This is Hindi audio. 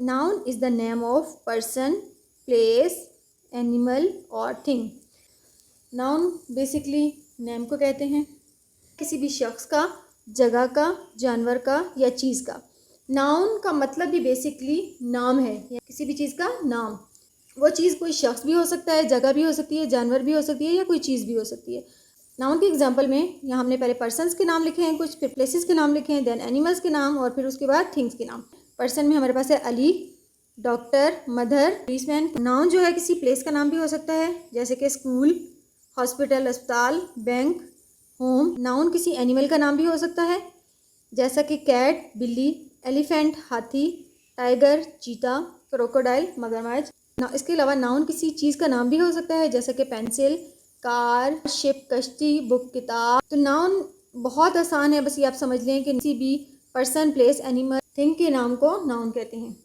Noun is the name of person, place, animal और थिंग। नाउन बेसिकली नेम को कहते हैं, किसी भी शख्स का, जगह का, जानवर का या चीज़ का। नाउन का मतलब भी बेसिकली नाम है, या किसी भी चीज़ का नाम। वो चीज़ कोई शख्स भी हो सकता है, जगह भी हो सकती है, जानवर भी हो सकती है या कोई चीज़ भी हो सकती है। नाउन के एग्जांपल में यहाँ हमने पहले पर्सन्स के नाम लिखे हैं कुछ, फिर प्लेसेस के नाम लिखे हैं, देन एनिमल्स के नाम और फिर उसके बाद थिंग्स के नाम। पर्सन में हमारे पास है Ali, doctor, mother, policeman. Noun जो है किसी प्लेस का नाम भी हो सकता है, जैसे कि स्कूल, हॉस्पिटल, अस्पताल, बैंक, होम। नाउन किसी एनिमल का नाम भी हो सकता है, जैसा कि कैट, बिल्ली, एलिफेंट, हाथी, टाइगर, चीता, क्रोकोडाइल, मगरमच्छ। इसके अलावा नाउन किसी चीज़ का नाम भी हो सकता है, जैसे कि पेंसिल, कार, शिप, कश्ती, बुक, किताब। तो नाउन बहुत आसान है, बस ये आप समझ लें कि किसी भी पर्सन, प्लेस, एनिमल, थिंग के नाम को नाउन कहते हैं।